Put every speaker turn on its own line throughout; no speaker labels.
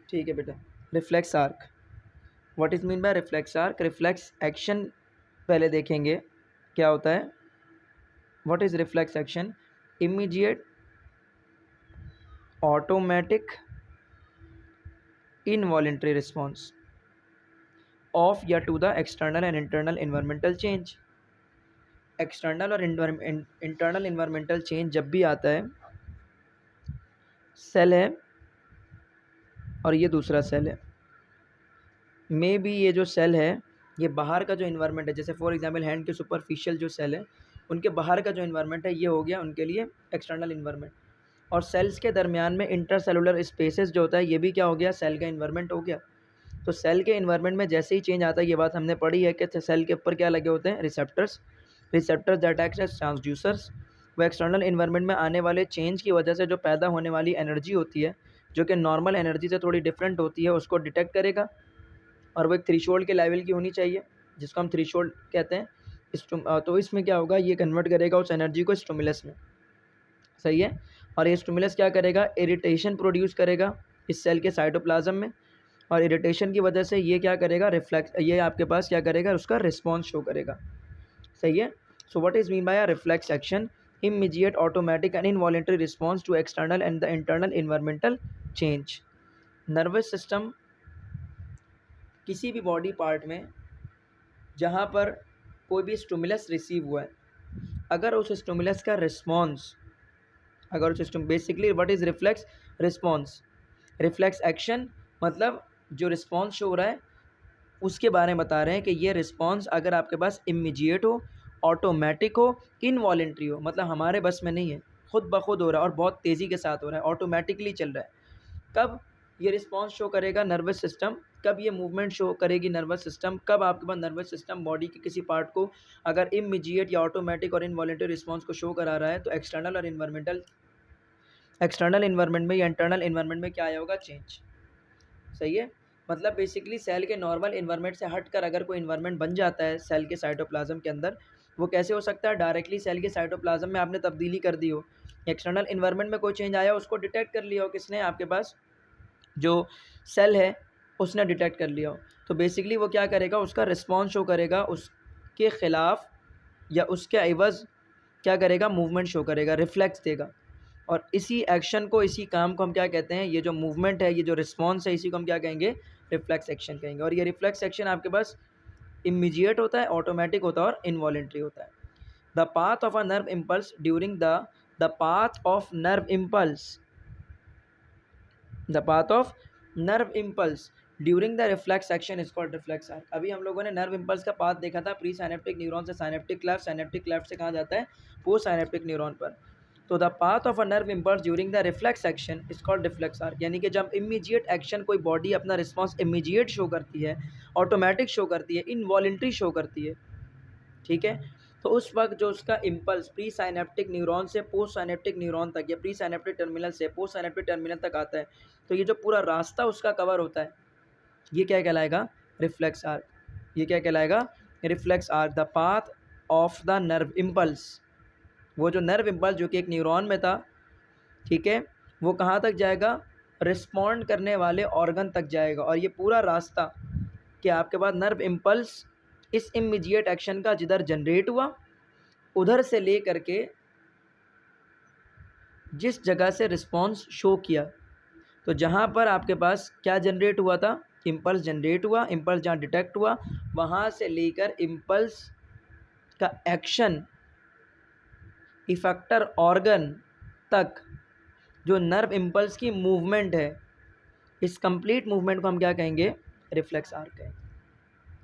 ठीक है बेटा। Reflex arc, what is mean by reflex arc? Reflex action पहले देखेंगे क्या होता है। What is reflex action? Immediate automatic involuntary response of या to the external and internal environmental change. External और इंटरनल इन्वायरमेंटल चेंज जब भी आता है, सेल है और ये दूसरा सेल है, मे बी ये जो सेल है ये बाहर का जो इन्वायरमेंट है, जैसे फॉर एग्जांपल हैंड के सुपरफिशियल जो सेल है उनके बाहर का जो इन्वायरमेंट है ये हो गया उनके लिए एक्सटर्नल इन्वायरमेंट। और सेल्स के दरमियान में इंटरसेलुलर स्पेसेस जो होता है ये भी क्या हो गया, सेल का इन्वायरमेंट हो गया। तो सेल के इन्वायरमेंट में जैसे ही चेंज आता है, ये बात हमने पढ़ी है कि सेल के ऊपर क्या लगे होते हैं, receptors. Receptors that act as transducers. वो एक्सटर्नल इन्वायरमेंट में आने वाले चेंज की वजह से जो पैदा होने वाली एनर्जी होती है जो कि नॉर्मल एनर्जी से थोड़ी डिफरेंट होती है उसको डिटेक्ट करेगा, और वो एक थ्रेशोल्ड के लेवल की होनी चाहिए जिसको हम थ्रेशोल्ड कहते हैं। तो इसमें क्या होगा, ये कन्वर्ट करेगा उस एनर्जी को स्टिमुलस में, सही है। और ये स्टिमुलस क्या करेगा, इरिटेशन प्रोड्यूस करेगा इस सेल के साइटोप्लाज्म में, और इरिटेशन की वजह से ये क्या करेगा, रिफ्लेक्स, ये आपके पास क्या करेगा, उसका रिस्पॉन्स शो करेगा, सही है। So what is mean by a reflex action? Immediate automatic and involuntary response to external and the internal environmental change. Nervous system किसी भी बॉडी पार्ट में जहाँ पर कोई भी स्टिमुलस रिसीव हुआ है, अगर उस स्टिमुलस का रिस्पॉन्स, अगर उस system, basically what is reflex? Response. Reflex action मतलब जो रिस्पॉन्स शो हो रहा है उसके बारे में बता रहे हैं कि ये रिस्पॉन्स अगर आपके पास इमीडिएट हो, ऑटोमेटिक हो, इनवॉलेंट्री हो, मतलब हमारे बस में नहीं है, खुद ब खुद हो रहा है और बहुत तेज़ी के साथ हो रहा है, ऑटोमेटिकली चल रहा है। कब ये रिस्पॉन्स शो करेगा नर्वस सिस्टम, कब ये मूवमेंट शो करेगी नर्वस सिस्टम, कब आपके पास नर्वस सिस्टम बॉडी के किसी पार्ट को अगर इमीडिएट या ऑटोमेटिक और इनवॉलेंटरी रिस्पॉन्स को शो करा रहा है, तो एक्सटर्नल और एक्सटर्नल इन्वायरमेंट में या इंटरनल इन्वायरमेंट में क्या आया होगा, चेंज, सही है। मतलब बेसिकली सेल के नॉर्मल इन्वायरमेंट से हटकर अगर कोई इन्वायरमेंट बन जाता है सेल के साइटोप्लाज्म के अंदर, वो कैसे हो सकता है, डायरेक्टली सेल के साइटोप्लाज्म में आपने तब्दीली कर दी हो, एक्सटर्नल इन्वायरमेंट में कोई चेंज आया उसको डिटेक्ट कर लिया हो किसने, आपके पास जो सेल है उसने डिटेक्ट कर लिया हो, तो बेसिकली वो क्या करेगा, उसका रिस्पॉन्स शो करेगा, उसके ख़िलाफ़ या उसके एवज़ क्या करेगा, मूवमेंट शो करेगा, रिफ्लेक्स देगा। और इसी एक्शन को, इसी काम को हम क्या कहते हैं, ये जो मूवमेंट है, ये जो रिस्पॉन्स है, इसी को हम क्या कहेंगे, रिफ्लेक्स एक्शन कहेंगे। और ये रिफ्लेक्स एक्शन आपके पास इमीडिएट होता है, ऑटोमेटिक होता है और इनवॉलेंट्री होता है। The path of a nerve impulse during the path of nerve impulse, the path of nerve impulse during the reflex action is called reflex arc. अभी हम लोगों ने नर्व इम्पल्स का पाथ देखा था, प्री साइनेप्टिक न्यूरॉन से synaptic cleft, synaptic cleft से कहाँ जाता है, पोस्ट साइनेप्टिक न्यूरॉन पर। तो the path of a nerve impulse during the reflex action is called reflex arc, यानी कि जब इमीडिएट एक्शन कोई बॉडी अपना रिस्पॉन्स इमीडिएट शो करती है, ऑटोमेटिक शो करती है, इनवॉलेंट्री शो करती है, ठीक है, तो उस वक्त जो उसका इम्पल्स प्री साइनेप्टिक न्यूरॉन से पोस्ट साइनेप्टिक न्यूरॉन तक या प्री साइनेप्टिक टर्मिनल से पोस्ट साइनेप्टिक टर्मिनल तक आता है, तो ये जो पूरा रास्ता उसका कवर होता है ये क्या कहलाएगा, रिफ्लेक्स आर्क। ये क्या कहलाएगा, reflex arc. The path of the nerve impulse, वो जो नर्व इम्पल्स जो कि एक न्यूरॉन में था, ठीक है, वो कहाँ तक जाएगा, रिस्पॉन्ड करने वाले ऑर्गन तक जाएगा। और ये पूरा रास्ता कि आपके पास नर्व इम्पल्स इस इमीडिएट एक्शन का जिधर जनरेट हुआ उधर से ले करके जिस जगह से रिस्पॉन्स शो किया, तो जहाँ पर आपके पास क्या जनरेट हुआ था, इम्पल्स जनरेट हुआ, इम्पल्स जहाँ डिटेक्ट हुआ वहाँ से लेकर इम्पल्स का एक्शन इफेक्टर ऑर्गन तक जो नर्व इम्पल्स की मूवमेंट है, इस कंप्लीट मूवमेंट को हम क्या कहेंगे, रिफ्लेक्स आर्क कहेंगे,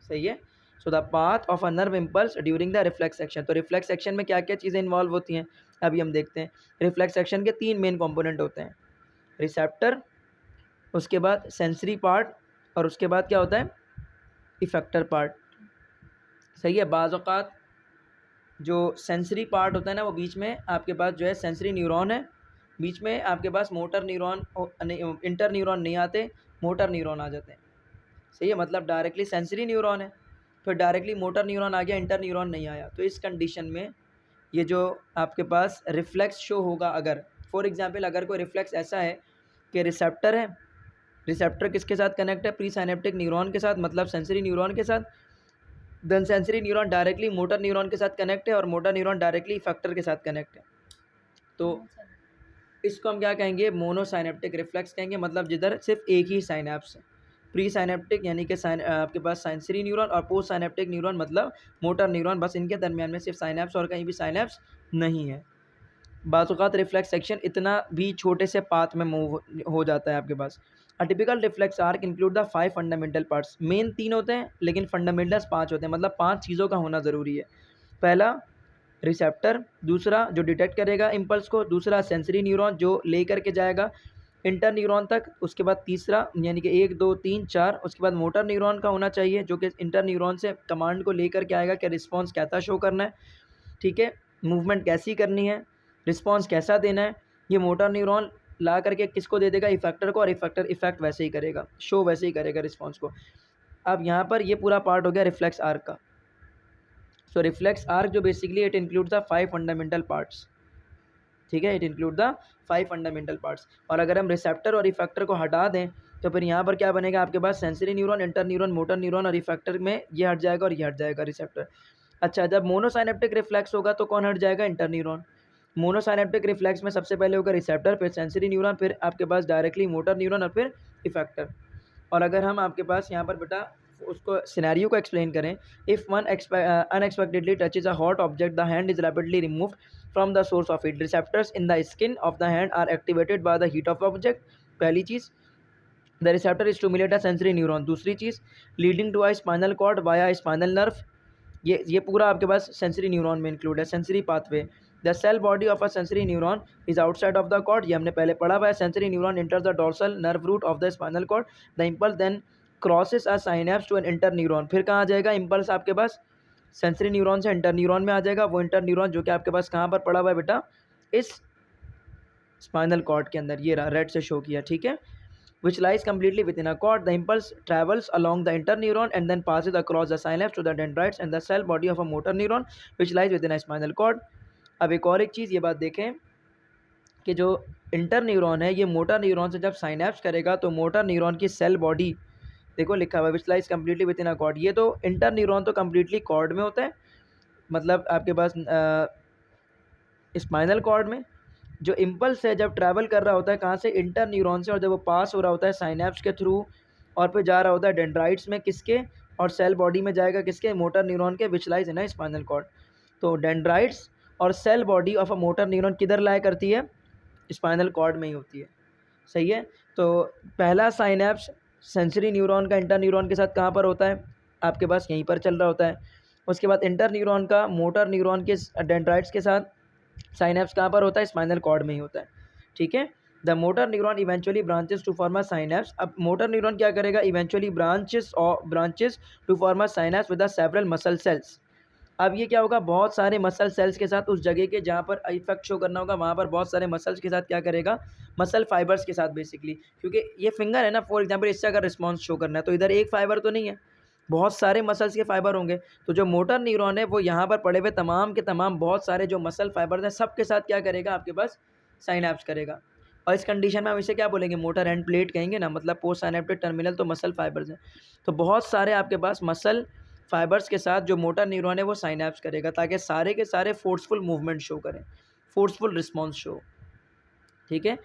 सही है। So the path of a nerve impulse during the reflex action. तो रिफ्लेक्स एक्शन में क्या क्या चीज़ें इन्वॉल्व होती हैं अभी हम देखते हैं। रिफ्लेक्स एक्शन के 3 मेन कंपोनेंट होते हैं, रिसेप्टर, उसके बाद सेंसरी पार्ट, और उसके बाद क्या होता है, इफेक्टर पार्ट, सही है। बाज़ औक़ात जो सेंसरी पार्ट होता है ना, वो बीच में आपके पास जो है सेंसरी न्यूरॉन है, बीच में आपके पास मोटर न्यूरॉन, इंटर न्यूरॉन नहीं आते, मोटर न्यूरॉन आ जाते हैं, सही है। मतलब डायरेक्टली सेंसरी न्यूरॉन है, फिर डायरेक्टली मोटर न्यूरॉन आ गया, इंटर न्यूरॉन नहीं आया। तो इस कंडीशन में ये जो आपके पास रिफ्लेक्स शो होगा, अगर फॉर एग्जांपल अगर कोई रिफ्लेक्स ऐसा है कि रिसेप्टर है, रिसेप्टर किसके साथ कनेक्ट है? प्री साइनेप्टिक न्यूरॉन के साथ, मतलब सेंसरी न्यूरॉन के साथ। Then sensory neuron directly motor neuron के साथ कनेक्ट है और मोटर न्यूरॉन डायरेक्टली इफेक्टर के साथ कनेक्ट है। तो इसको हम क्या कहेंगे? मोनोसाइनेप्टिक रिफ्लेक्स कहेंगे, मतलब जिधर सिर्फ एक ही साइनेप्स है। प्री साइनेप्टिक यानी कि आपके पास सेंसरी न्यूरॉन, और पोस्ट साइनेप्टिक न्यूरॉन मतलब मोटर न्यूरॉन, बस इनके दरमियान में सिर्फ साइनेप्स और कहीं भी साइनेप्स नहीं है। बाज़-औक़ात रिफ्लेक्स सेक्शन इतना भी छोटे से पाथ में मूव हो जाता है आपके पास। A typical reflex arc include the 5 fundamental parts. Main 3 होते हैं लेकिन फंडामेंटल्स 5 होते हैं, मतलब 5 चीज़ों का होना ज़रूरी है। पहला रिसेप्टर, दूसरा जो डिटेक्ट करेगा इम्पल्स को, दूसरा सेंसरी न्यूरॉन जो लेकर के जाएगा इंटर न्यूरॉन तक, उसके बाद तीसरा यानी कि 1 2 3 4, उसके बाद मोटर न्यूरॉन का होना चाहिए जो कि इंटर न्यूरॉन से कमांड को लेकर के आएगा कि रिस्पॉन्स कैसा शो करना है, ठीक है, मूवमेंट कैसी करनी है, रिस्पॉन्स कैसा देना है। ये मोटर न्यूरॉन ला करके किसको दे देगा? इफेक्टर को, और इफेक्टर इफेक्ट वैसे ही करेगा, शो वैसे ही करेगा रिस्पॉन्स को। अब यहाँ पर ये पूरा पार्ट हो गया रिफ्लेक्स आर्क का। सो रिफ्लेक्स आर्क जो basically it include the 5 fundamental parts, ठीक है, it include the 5 fundamental parts. और अगर हम रिसेप्टर और इफेक्टर को हटा दें तो फिर यहाँ पर क्या बनेगा आपके पास? Sensory neuron, inter neuron, motor neuron, और इफेक्टर में ये हट जाएगा और ये हट जाएगा रिसेप्टर। अच्छा, जब मोनोसाइनेप्टिक रिफ्लेक्स होगा तो कौन हट जाएगा? Inter neuron. मोनोसाइनेप्टिक रिफ्लेक्स में सबसे पहले होगा रिसेप्टर, फिर सेंसरी न्यूरॉन, फिर आपके पास डायरेक्टली मोटर न्यूरॉन और फिर इफेक्टर। और अगर हम आपके पास यहाँ पर बेटा उसको सिनेरियो को एक्सप्लेन करें, if one unexpectedly touches a hot object, the hand is rapidly removed from the source of heat. Receptors in the skin of the hand are activated by the heat of object, पहली चीज़। The receptor stimulate a sensory neuron, दूसरी चीज़। Leading to a spinal cord via spinal nerve, ये पूरा आपके पास sensory neuron में include है, sensory pathway. The cell body of a sensory neuron is outside of the cord, ये हमने पहले पढ़ा हुआ है। Sensory neuron enter the dorsal nerve root of the spinal cord, the impulse then crosses a synapse to an interneuron. फिर कहाँ आ जाएगा इम्पल्स? आपके पास सेंसरी न्यूरॉन से इंटर न्यूरॉन में आ जाएगा। वो इंटर न्यूरॉन जो कि आपके पास कहाँ पर पड़ा हुआ है बेटा? इस स्पाइनल कॉर्ड के अंदर, ये रहा, रेड से शो किया, ठीक है, which lies completely within a cord. The impulse travels along the interneuron and then passes across the synapse to the dendrites and the cell body of a motor neuron which lies within a spinal cord. अब एक और एक चीज़ ये बात देखें कि जो inter neuron है ये मोटर न्यूरॉन से जब साइनेप्स करेगा तो मोटर न्यूरॉन की सेल बॉडी, देखो लिखा हुआ है which lies completely with in a cord. ये तो इंटर न्यूरॉन तो कम्प्लीटली कॉर्ड में होता है, मतलब आपके पास स्पाइनल कॉर्ड में। जो इम्पल्स है जब ट्रैवल कर रहा होता है कहाँ से? इंटर न्यूरॉन से, और जब वो पास हो रहा होता है साइनेप्स के थ्रू और फिर जा रहा होता है डेंड्राइट्स में, किसके? और सेल बॉडी में जाएगा किसके? मोटर न्यूरॉन के, which lies in a spinal cord. तो डेंड्राइट्स और cell body of a motor neuron किधर लाया करती है? स्पाइनल कॉर्ड में ही होती है, सही है। तो पहला साइनेप्स सेंसरी न्यूरॉन का इंटर न्यूरॉन के साथ कहाँ पर होता है? आपके पास यहीं पर चल रहा होता है। उसके बाद इंटर न्यूरॉन का मोटर न्यूरॉन के डेंड्राइट्स के साथ साइनेप्स कहाँ पर होता है? स्पाइनल कॉर्ड में ही होता है, ठीक है। The motor neuron eventually branches to form a synapse. अब मोटर न्यूरॉन क्या करेगा? Eventually branches to form a synapse with the several muscle cells. अब ये क्या होगा? बहुत सारे मसल सेल्स के साथ, उस जगह के जहाँ पर इफेक्ट शो करना होगा वहाँ पर बहुत सारे मसल्स के साथ क्या करेगा? मसल फाइबर्स के साथ बेसिकली, क्योंकि ये फिंगर है ना, फॉर एग्जांपल इससे अगर रिस्पॉन्स शो करना है तो इधर एक फाइबर तो नहीं है, बहुत सारे मसल्स के फाइबर होंगे। तो जो मोटर न्यूरॉन है वो यहाँ पर पड़े हुए तमाम के तमाम बहुत सारे जो मसल फाइबर्स हैं सब के साथ क्या करेगा? आपके पास साइनेप्स करेगा। और इस कंडीशन में हम इसे क्या बोलेंगे? मोटर एंड प्लेट कहेंगे ना, मतलब पोस्ट साइनेप्टिक टर्मिनल तो मसल फाइबर्स हैं। तो बहुत सारे आपके पास मसल फाइबर्स के साथ जो मोटर न्यूरॉन है वो साइनेप्स करेगा ताकि सारे के सारे फोर्सफुल मूवमेंट शो करें, फोर्सफुल रिस्पॉन्स शो, ठीक है।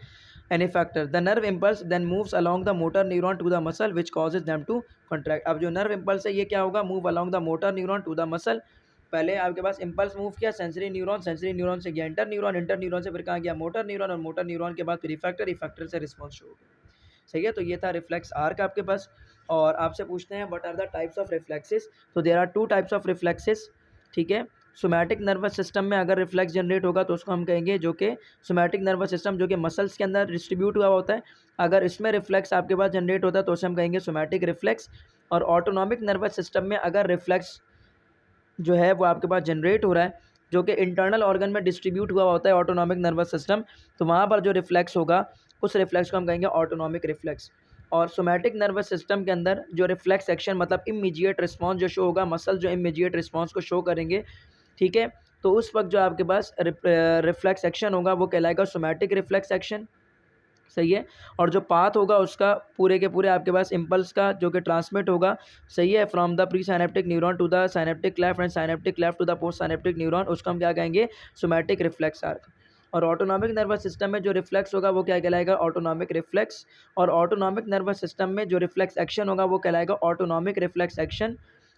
An effector the nerve impulse then moves along the motor neuron to the muscle which causes them to contract. अब जो नर्व इम्पल्स है ये क्या होगा? Move along the motor neuron to the muscle. पहले आपके पास इम्पल्स मूव किया सेंसरी न्यूरॉन से गया इंटर न्यूरॉन से फिर कहाँ गया? मोटर न्यूरॉन, और मोटर न्यूरॉन के बाद फिर इफेक्टर से रिस्पॉन्स शो हो गया, सही है। तो ये था रिफ्लेक्स आर्क आपके पास। और आपसे पूछते हैं what are the types of reflexes. तो there are 2 types of reflexes, ठीक है। सोमैटिक नर्वस सिस्टम में अगर रिफ्लेक्स जनरेट होगा तो उसको हम कहेंगे जो कि सोमैटिक नर्वस सिस्टम जो कि मसल्स के अंदर डिस्ट्रीब्यूट हुआ होता है, अगर इसमें रिफ्लेक्स आपके पास जनरेट होता है तो उसे हम कहेंगे सोमैटिक रिफ्लेक्स। और ऑटोनॉमिक नर्वस सिस्टम में अगर रिफ्लेक्स जो है वो आपके पास जनरेट हो रहा है जो कि इंटरनल ऑर्गन में डिस्ट्रीब्यूट हुआ होता है ऑटोनॉमिक नर्वस सिस्टम, तो वहाँ पर जो रिफ्लेक्स होगा उस रिफ्लेक्स को हम कहेंगे ऑटोनॉमिक रिफ्लेक्स। और सोमैटिक नर्वस सिस्टम के अंदर जो रिफ्लेक्स एक्शन मतलब इमीडिएट रिस्पॉन्स जो शो होगा, मसल जो इमीडिएट रिस्पॉन्स को शो करेंगे, ठीक है, तो उस वक्त जो आपके पास रिफ्लेक्स एक्शन होगा वो कहलाएगा सोमैटिक रिफ्लेक्स एक्शन, सही है। और जो पाथ होगा उसका पूरे के पूरे आपके पास इम्पल्स का जो कि ट्रांसमिट होगा, सही है, from the presynaptic neuron to the synaptic cleft and synaptic cleft to the postsynaptic neuron, उसको हम क्या कहेंगे, सोमैटिक रिफ्लेक्स आर्क। और ऑटोनॉमिक नर्वस सिस्टम में जो रिफ्लेक्स होगा वो क्या कहलाएगा, ऑटोनॉमिक रिफ्लेक्स। और ऑटोनॉमिक नर्वस सिस्टम में जो रिफ्लेक्स एक्शन होगा वो कहलाएगा ऑटोनॉमिक रिफ्लेक्स एक्शन।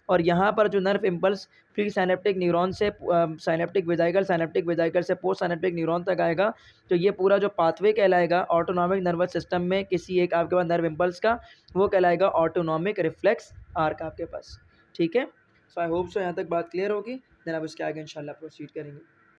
और यहाँ पर जो nerve impulse pre synaptic neuron से साइनेप्टिक वेजाइकल से पोस्ट साइनेप्टिक न्यूरॉन तक आएगा, तो ये पूरा जो पाथवे कहलाएगा ऑटोनॉमिक नर्वस सिस्टम में किसी एक आपके पास नर्व इम्पल्स का, वो कहलाएगा ऑटोनॉमिक रिफ्लेक्स आर्क आपके पास। ठीक है, सो आई होप सो यहाँ तक बात क्लियर होगी। देन अब इसके आगे इंशाल्लाह प्रोसीड करेंगे।